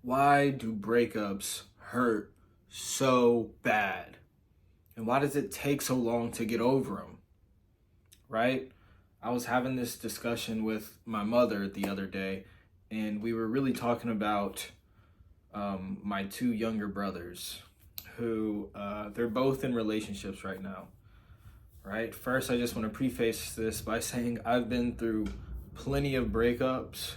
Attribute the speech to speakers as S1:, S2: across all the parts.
S1: Why do breakups hurt so bad? And why does it take so long to get over them? Right? I was having this discussion with my mother the other day, and we were really talking about my two younger brothers who they're both in relationships right now. Right? First, I just want to preface this by saying I've been through plenty of breakups.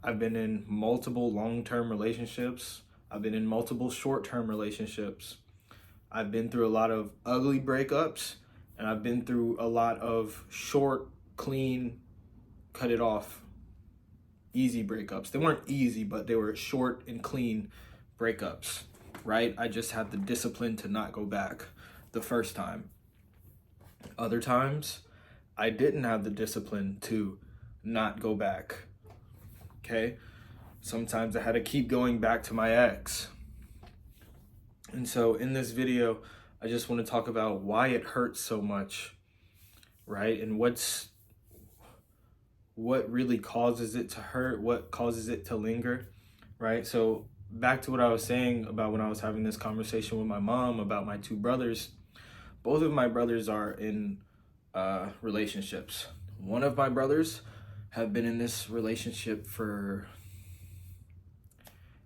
S1: I've been in multiple long-term relationships. I've been in multiple short-term relationships. I've been through a lot of ugly breakups, and I've been through a lot of short, clean, cut it off, easy breakups. They weren't easy, but they were short and clean breakups, right? I just had the discipline to not go back the first time. Other times, I didn't have the discipline to not go back. Okay? Sometimes I had to keep going back to my ex. And so in this video, I just want to talk about why it hurts so much, right? And what really causes it to hurt, what causes it to linger, right? So back to what I was saying about when I was having this conversation with my mom about my two brothers. Both of my brothers are in relationships. One of my brothers have been in this relationship for,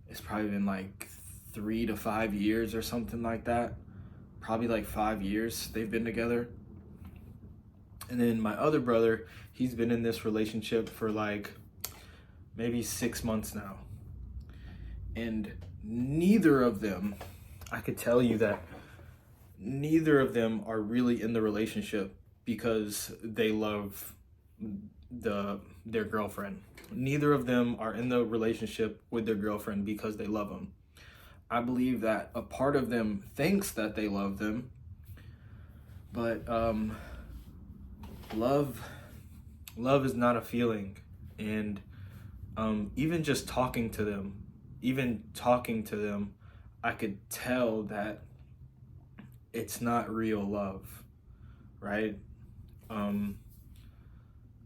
S1: it's probably been like 3 to 5 years or something like that. Probably like 5 years they've been together. And then my other brother, he's been in this relationship for like maybe 6 months now. And neither of them, I could tell you that neither of them are really in the relationship because they love their girlfriend. Neither of them are in the relationship with their girlfriend because they love them. I believe that a part of them thinks that they love them, but love is not a feeling. And even just talking to them, I could tell that it's not real love, right?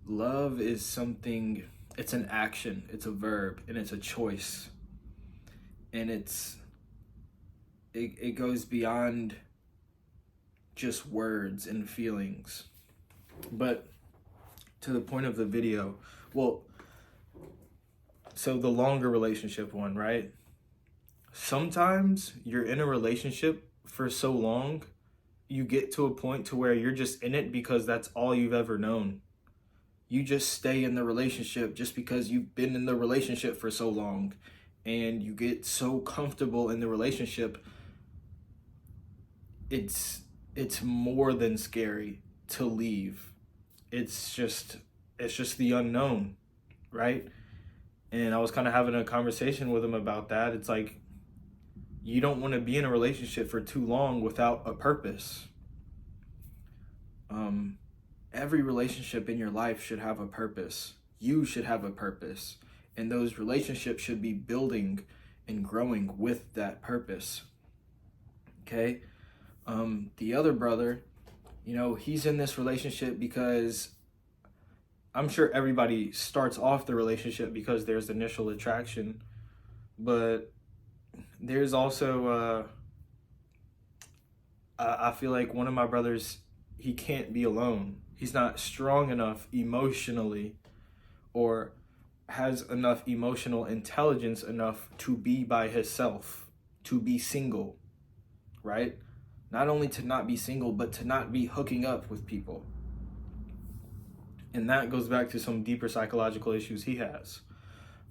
S1: Love is something, it's an action, it's a verb, and it's a choice. And it goes beyond just words and feelings. But to the point of the video, so the longer relationship one, right? Sometimes you're in a relationship for so long, you get to a point to where you're just in it because that's all you've ever known. You just stay in the relationship just because you've been in the relationship for so long, and you get so comfortable in the relationship. It's more than scary to leave. It's just the unknown, right? And I was kind of having a conversation with him about that. It's like, you don't want to be in a relationship for too long without a purpose. Every relationship in your life should have a purpose. You should have a purpose. And those relationships should be building and growing with that purpose. Okay? The other brother, he's in this relationship because I'm sure everybody starts off the relationship because there's initial attraction. But there's also, I feel like one of my brothers, he can't be alone. He's not strong enough emotionally or has enough emotional intelligence enough to be by himself, to be single, right? Not only to not be single, but to not be hooking up with people. And that goes back to some deeper psychological issues he has.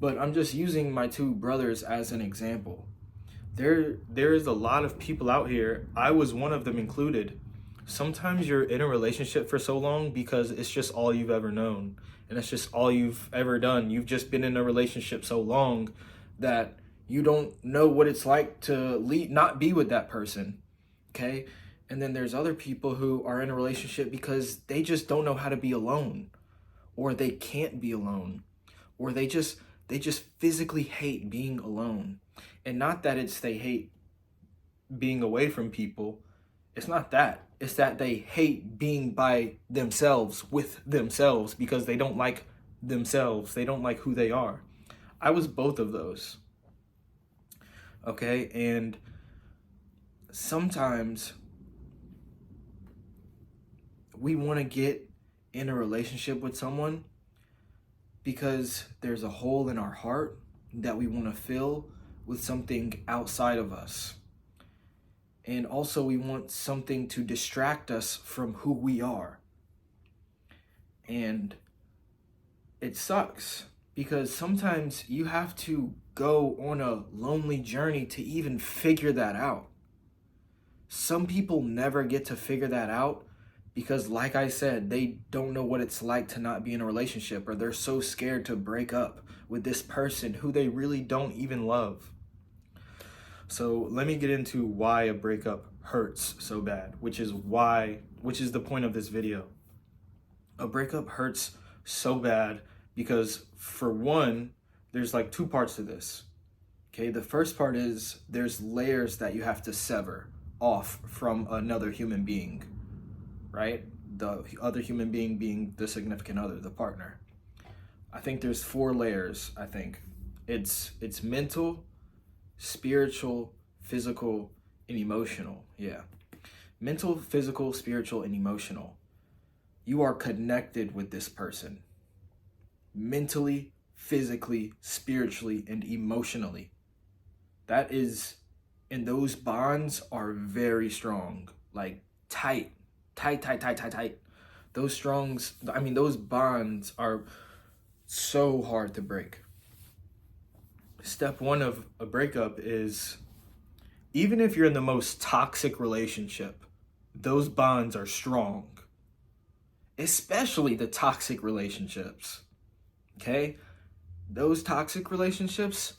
S1: But I'm just using my two brothers as an example. There is a lot of people out here, I was one of them included. Sometimes you're in a relationship for so long because it's just all you've ever known. And it's just all you've ever done. You've just been in a relationship so long that you don't know what it's like to not be with that person. Okay? And then there's other people who are in a relationship because they just don't know how to be alone. Or they can't be alone. Or they just physically hate being alone. And not that they hate being away from people. It's not that. It's that they hate being by themselves, with themselves, because they don't like themselves. They don't like who they are. I was both of those. Okay? And sometimes we want to get in a relationship with someone because there's a hole in our heart that we want to fill with something outside of us. And also we want something to distract us from who we are. And it sucks because sometimes you have to go on a lonely journey to even figure that out. Some people never get to figure that out because, like I said, they don't know what it's like to not be in a relationship, or they're so scared to break up with this person who they really don't even love. So let me get into why a breakup hurts so bad, which is the point of this video. A breakup hurts so bad because, for one, there's like two parts to this. Okay, the first part is there's layers that you have to sever off from another human being, right? The other human being being the significant other, the partner. I think there's 4 layers, I think. It's mental, spiritual, physical, and emotional. Yeah. Mental, physical, spiritual, and emotional. You are connected with this person. Mentally, physically, spiritually, and emotionally. That is, and those bonds are very strong, like tight. Those bonds are so hard to break. Step 1 of a breakup is, even if you're in the most toxic relationship, those bonds are strong. Especially the toxic relationships. Okay? Those toxic relationships,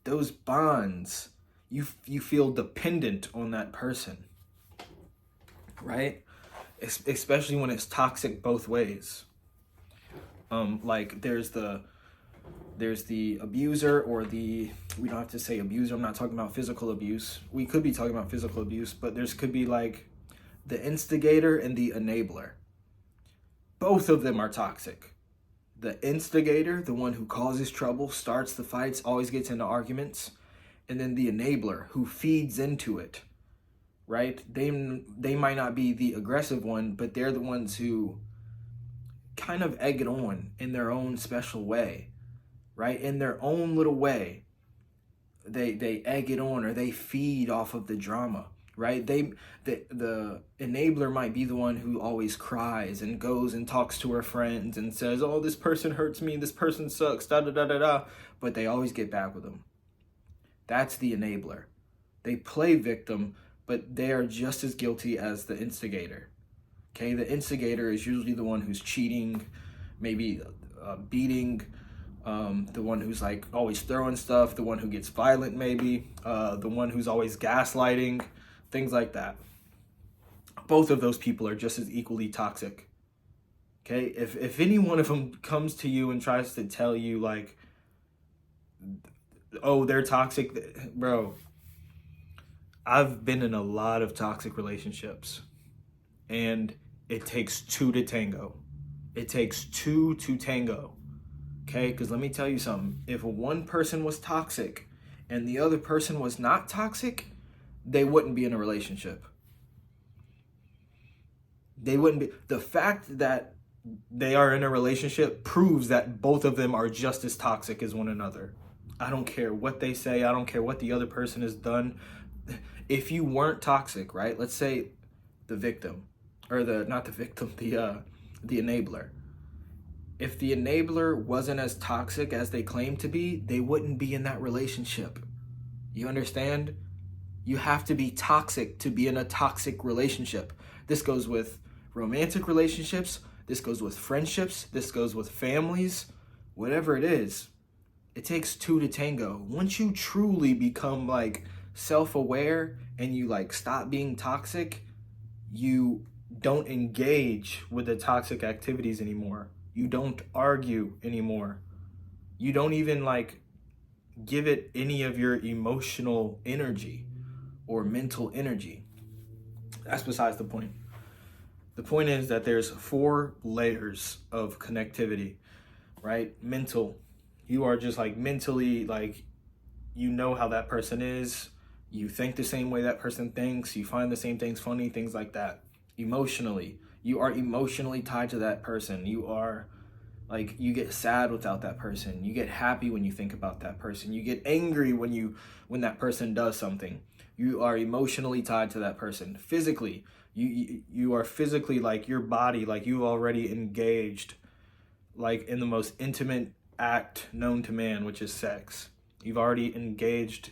S1: those bonds, you feel dependent on that person. Right? Especially when it's toxic both ways. Like there's the abuser, or we don't have to say abuser. I'm not talking about physical abuse. We could be talking about physical abuse, but could be like the instigator and the enabler. Both of them are toxic. The instigator, the one who causes trouble, starts the fights, always gets into arguments, and then the enabler who feeds into it. Right? They might not be the aggressive one, but they're the ones who kind of egg it on in their own special way. Right? In their own little way. They egg it on, or they feed off of the drama. Right? The enabler might be the one who always cries and goes and talks to her friends and says, "Oh, this person hurts me, this person sucks, da da da da da," but they always get back with them. That's the enabler. They play victim, but they are just as guilty as the instigator. Okay, the instigator is usually the one who's cheating, maybe beating, the one who's like always throwing stuff, the one who gets violent, maybe, the one who's always gaslighting, things like that. Both of those people are just as equally toxic. Okay, if any one of them comes to you and tries to tell you like, oh, they're toxic, bro, I've been in a lot of toxic relationships, and it takes 2 to tango. It takes 2 to tango. Okay, because let me tell you something. If one person was toxic and the other person was not toxic, they wouldn't be in a relationship. They wouldn't be. The fact that they are in a relationship proves that both of them are just as toxic as one another. I don't care what they say. I don't care what the other person has done. If you weren't toxic, right? Let's say the victim, or not the victim, the enabler. If the enabler wasn't as toxic as they claim to be, they wouldn't be in that relationship. You understand? You have to be toxic to be in a toxic relationship. This goes with romantic relationships. This goes with friendships. This goes with families. Whatever it is, it takes 2 to tango. Once you truly become like self-aware and you like stop being toxic, you don't engage with the toxic activities anymore. You don't argue anymore. You don't even like give it any of your emotional energy or mental energy. That's besides the point. The point is that there's 4 layers of connectivity, right? Mental. You are just like mentally like you know how that person is, you think the same way that person thinks, you find the same things funny, things like that. Emotionally, you are emotionally tied to that person. You are like, you get sad without that person, you get happy when you think about that person, you get angry when that person does something. You are emotionally tied to that person. Physically, you are physically, like, your body, like, you've already engaged, like, in the most intimate act known to man, which is sex. You've already engaged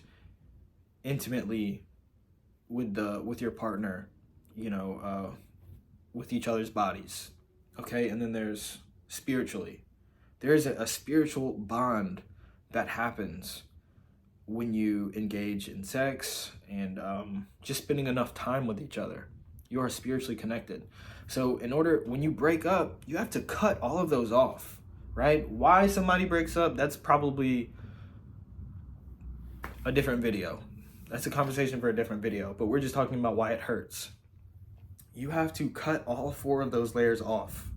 S1: intimately with your partner, with each other's bodies. Okay, and then there's spiritually. There's a spiritual bond that happens when you engage in sex and just spending enough time with each other. You are spiritually connected. So when you break up, you have to cut all of those off, right? Why somebody breaks up, that's probably a different video. That's a conversation for a different video, but we're just talking about why it hurts. You have to cut all 4 of those layers off.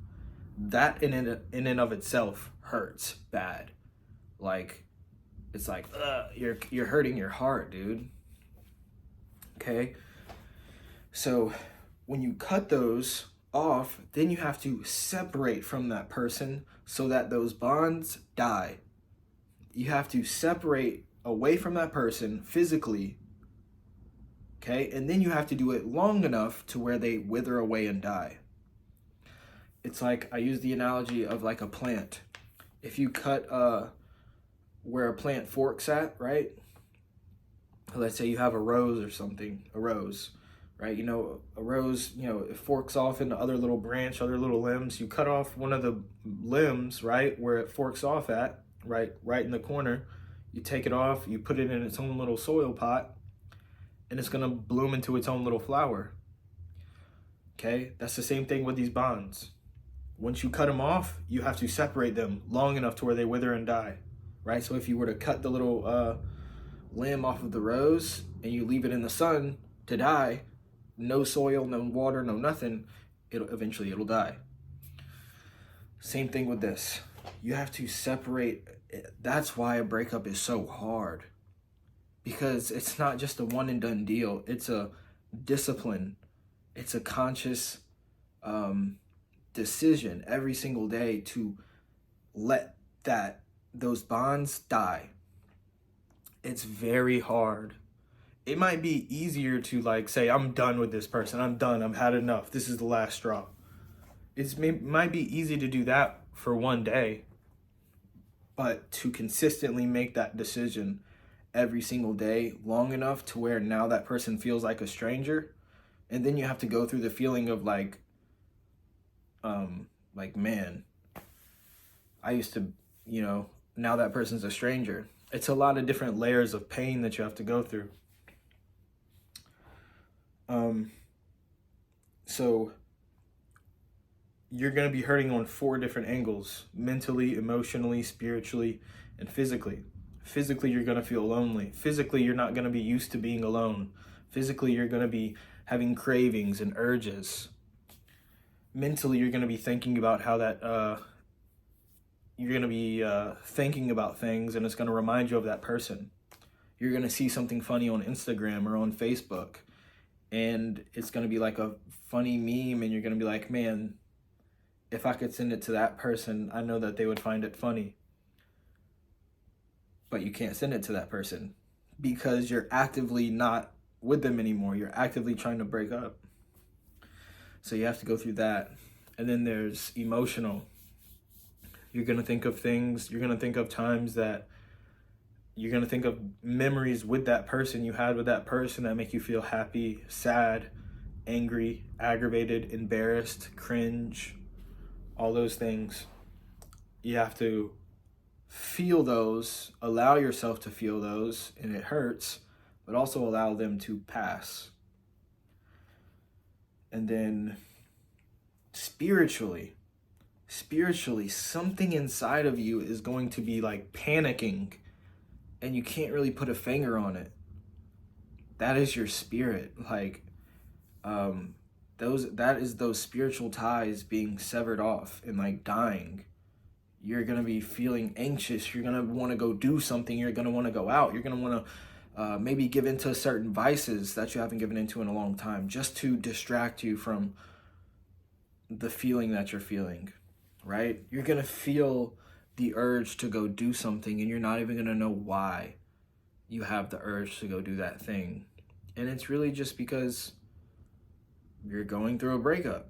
S1: That in and of itself hurts bad. Like, it's like, you're hurting your heart, dude. Okay? So when you cut those off, then you have to separate from that person so that those bonds die. You have to separate away from that person physically, okay? And then you have to do it long enough to where they wither away and die. It's like, I use the analogy of like a plant. If you cut where a plant forks at, right? Let's say you have a rose or something, a rose, right? A rose, it forks off into other little limbs. You cut off one of the limbs, right, where it forks off at, right in the corner. You take it off, you put it in its own little soil pot, and it's gonna bloom into its own little flower. Okay, that's the same thing with these bonds. Once you cut them off, you have to separate them long enough to where they wither and die, right? So if you were to cut the little limb off of the rose and you leave it in the sun to die, no soil, no water, no nothing, it'll die. Same thing with this. You have to separate. That's why a breakup is so hard, because it's not just a one and done deal. It's a discipline. It's a conscious decision every single day to let those bonds die. It's very hard. It might be easier to like say, I'm done with this person. I'm done. I've had enough. This is the last straw. It might be easy to do that for one day, but to consistently make that decision every single day long enough to where now that person feels like a stranger, and then you have to go through the feeling of like, man, I used to, now that person's a stranger. It's a lot of different layers of pain that you have to go through. So you're going to be hurting on 4 different angles: mentally, emotionally, spiritually, and physically. Physically, you're going to feel lonely. Physically, you're not going to be used to being alone. Physically, you're going to be having cravings and urges. Mentally, you're going to be thinking about how that, you're going to be thinking about things, and it's going to remind you of that person. You're going to see something funny on Instagram or on Facebook, and it's going to be like a funny meme, and you're going to be like, man, if I could send it to that person, I know that they would find it funny. But you can't send it to that person because you're actively not with them anymore. You're actively trying to break up. So you have to go through that. And then there's emotional. You're going to think of things, you're going to think of times that you're going to think of memories with that person you had with that person that make you feel happy, sad, angry, aggravated, embarrassed, cringe, all those things. You have to feel those, allow yourself to feel those, and it hurts, but also allow them to pass. And then spiritually, something inside of you is going to be like panicking, and you can't really put a finger on it. That is your spirit. Like, that is those spiritual ties being severed off and like dying. You're going to be feeling anxious. You're going to want to go do something. You're going to want to go out. You're going to want to maybe give into certain vices that you haven't given into in a long time, just to distract you from the feeling that you're feeling, right? You're going to feel the urge to go do something, and you're not even going to know why you have the urge to go do that thing. And it's really just because you're going through a breakup.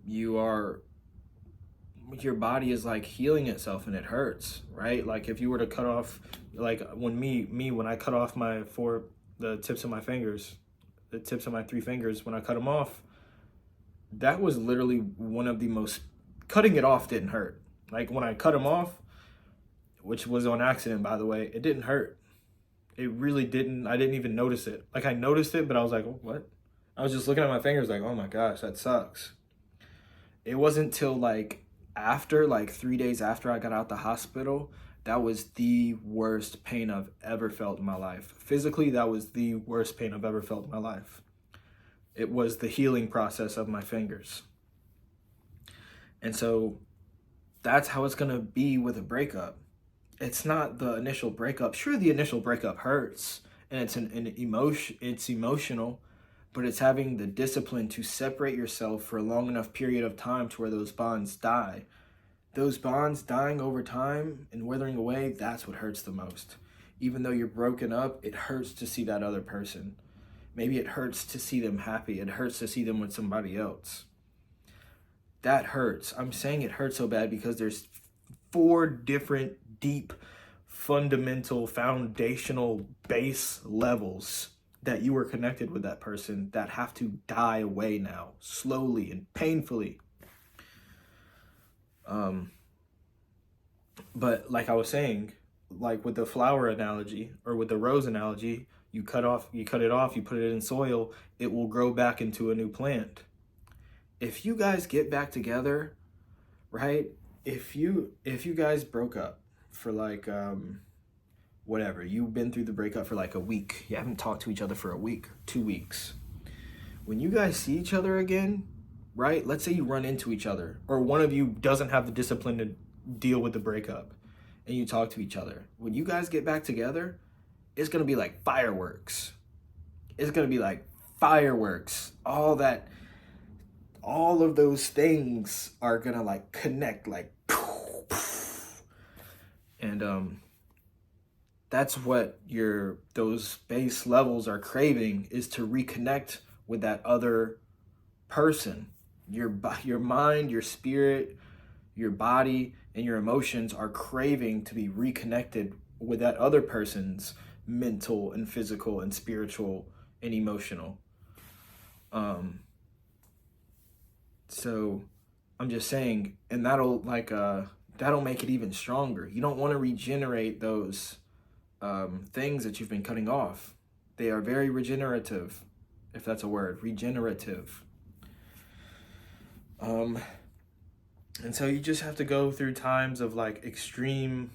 S1: Your body is like healing itself, and it hurts, right? Like if you were to cut off, like when I cut off the tips of my fingers, the tips of my 3 fingers, when I cut them off, that was literally one of the most, cutting it off didn't hurt. Like when I cut them off, which was on accident, by the way, it didn't hurt. It really didn't. I didn't even notice it. Like I noticed it, but I was like, oh, what? I was just looking at my fingers like, oh my gosh, that sucks. It wasn't till like 3 days after I got out the hospital, that was the worst pain I've ever felt in my life. Physically, that was the worst pain I've ever felt in my life. It was the healing process of my fingers. And so that's how it's going to be with a breakup. It's not the initial breakup. Sure, the initial breakup hurts, and it's emotional, but it's having the discipline to separate yourself for a long enough period of time to where those bonds die. Those bonds dying over time and withering away, that's what hurts the most. Even though you're broken up, it hurts to see that other person. Maybe it hurts to see them happy. It hurts to see them with somebody else. That hurts. I'm saying it hurts so bad because there's 4 different deep, fundamental, foundational base levels that you were connected with that person that have to die away now, slowly and painfully. But like I was saying, like with the flower analogy or with the rose analogy, you cut it off, you put it in soil, it will grow back into a new plant. If you guys get back together, right? If you guys broke up for like whatever, you've been through the breakup for like a week, you haven't talked to each other for a week, 2 weeks. When you guys see each other again, right? Let's say you run into each other, or one of you doesn't have the discipline to deal with the breakup, and you talk to each other. When you guys get back together, it's gonna be like fireworks. It's gonna be like fireworks. All of those things are gonna like connect, like, and that's what those base levels are craving, is to reconnect with that other person. Your mind, your spirit, your body, and your emotions are craving to be reconnected with that other person's mental and physical and spiritual and emotional. So I'm just saying, and that'll make it even stronger. You don't want to regenerate those things that you've been cutting off. They are very regenerative, if that's a word, regenerative. And so you just have to go through times of like extreme,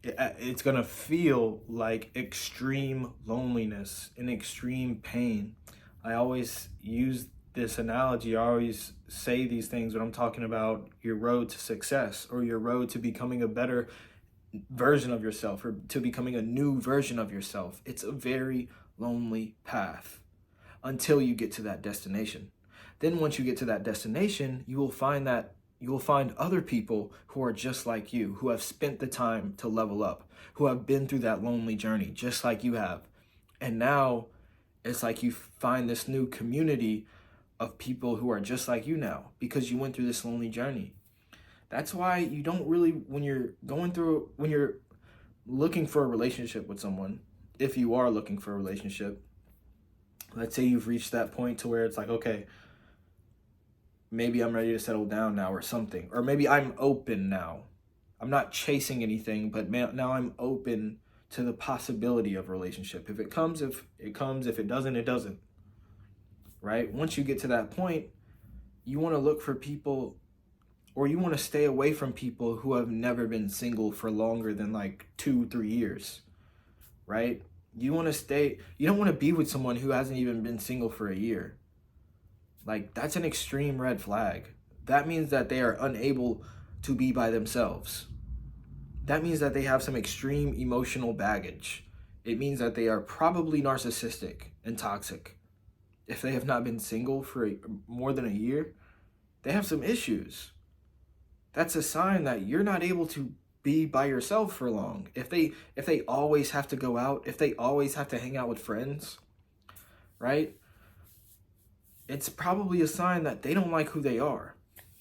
S1: it's going to feel like extreme loneliness and extreme pain. I always use this analogy. I always say these things when I'm talking about your road to success or your road to becoming a better version of yourself or to becoming a new version of yourself. It's a very lonely path until you get to that destination. Then once you get to that destination, you will find other people who are just like you, who have spent the time to level up, who have been through that lonely journey just like you have. And now it's like you find this new community of people who are just like you now because you went through this lonely journey. That's why you don't really, when you're looking for a relationship with someone, if you are looking for a relationship, let's say you've reached that point to where it's like, okay, maybe I'm ready to settle down now or something. Or maybe I'm open now. I'm not chasing anything, but now I'm open to the possibility of a relationship. If it comes, if it comes. If it doesn't, it doesn't. Right? Once you get to that point, you want to look for people, or you want to stay away from people who have never been single for longer than like 2-3 years. Right? You don't want to be with someone who hasn't even been single for a year. Like, that's an extreme red flag. That means that they are unable to be by themselves. that means that they have some extreme emotional baggage. It means that they are probably narcissistic and toxic. If they have not been single for more than a year, they have some issues. That's a sign that you're not able to be by yourself for long. If they always have to go out, if they always have to hang out with friends, right? It's probably a sign that they don't like who they are,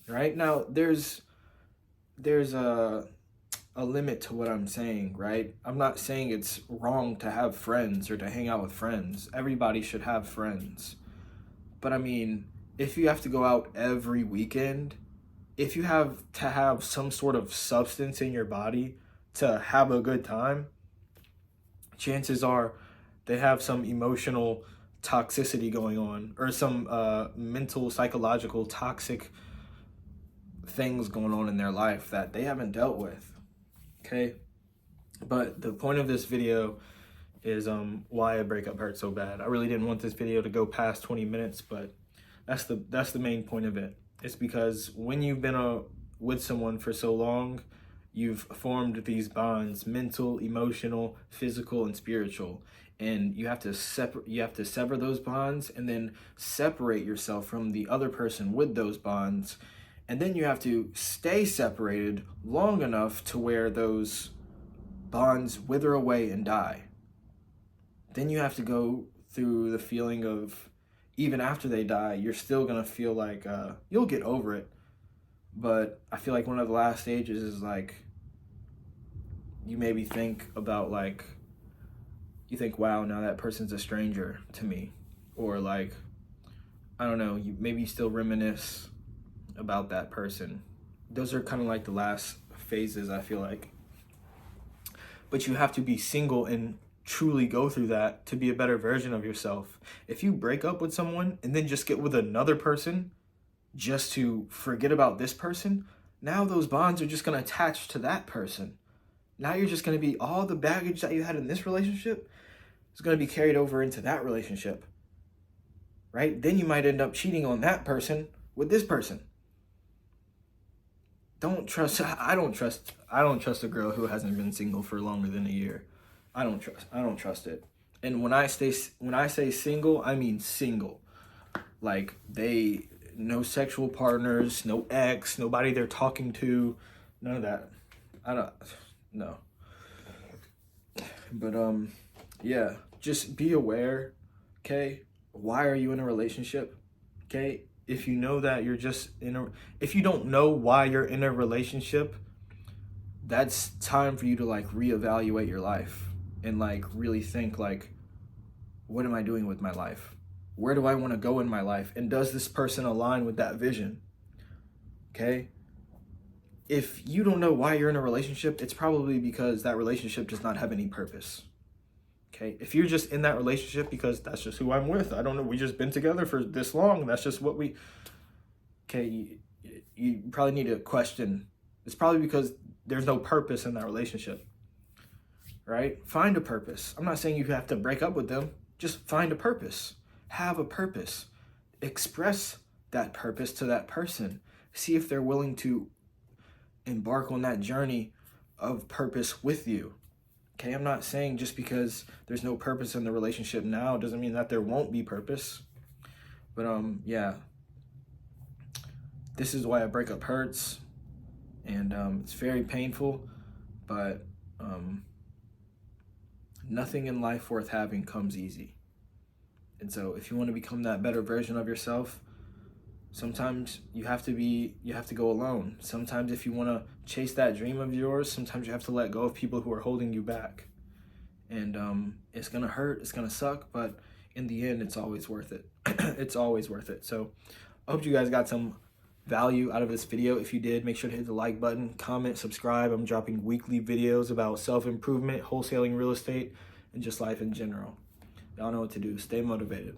S1: right? Now, there's a limit to what I'm saying, right? I'm not saying it's wrong to have friends or to hang out with friends. Everybody should have friends. But I mean, if you have to go out every weekend, if you have to have some sort of substance in your body to have a good time, chances are they have some emotional toxicity going on, or some mental, psychological, toxic things going on in their life that they haven't dealt with. Okay? But the point of this video is why a breakup hurt so bad. I really didn't want this video to go past 20 minutes, but that's the main point of it. It's because when you've been with someone for so long, you've formed these bonds: mental, emotional, physical, and spiritual. And you have to sever those bonds, and then separate yourself from the other person with those bonds. And then you have to stay separated long enough to where those bonds wither away and die. Then you have to go through the feeling of, even after they die, you're still gonna feel like you'll get over it. But I feel like one of the last stages is like, you maybe think about like, you think, wow, now that person's a stranger to me. Or like, I don't know, maybe you still reminisce about that person. Those are kind of like the last phases, I feel like. But you have to be single and truly go through that to be a better version of yourself. If you break up with someone and then just get with another person just to forget about this person, now those bonds are just going to attach to that person. Now you're just going to be, all the baggage that you had in this relationship is going to be carried over into that relationship, right? Then you might end up cheating on that person with this person. I don't trust a girl who hasn't been single for longer than a year. I don't trust it. And when I say single, I mean single. Like, no sexual partners, no ex, nobody they're talking to, none of that. No. But yeah, just be aware, okay? Why are you in a relationship? Okay? If you know that you're just if you don't know why you're in a relationship, that's time for you to like reevaluate your life and like really think like, what am I doing with my life? Where do I want to go in my life? And does this person align with that vision? Okay? If you don't know why you're in a relationship, it's probably because that relationship does not have any purpose. Okay? If you're just in that relationship because that's just who I'm with, I don't know, we just been together for this long, that's just what we... Okay, you probably need to question. It's probably because there's no purpose in that relationship, right? Find a purpose. I'm not saying you have to break up with them. Just find a purpose. Have a purpose. Express that purpose to that person. See if they're willing to embark on that journey of purpose with you. Okay, I'm not saying just because there's no purpose in the relationship now doesn't mean that there won't be purpose. But yeah, this is why a breakup hurts, and it's very painful, but nothing in life worth having comes easy. And so if you want to become that better version of yourself, sometimes you have to go alone. Sometimes if you want to chase that dream of yours, sometimes you have to let go of people who are holding you back. And it's going to hurt, it's going to suck, but in the end, it's always worth it. It's always worth it. So I hope you guys got some value out of this video. If you did, make sure to hit the like button, comment, subscribe. I'm dropping weekly videos about self-improvement, wholesaling real estate, and just life in general. Y'all know what to do. Stay motivated.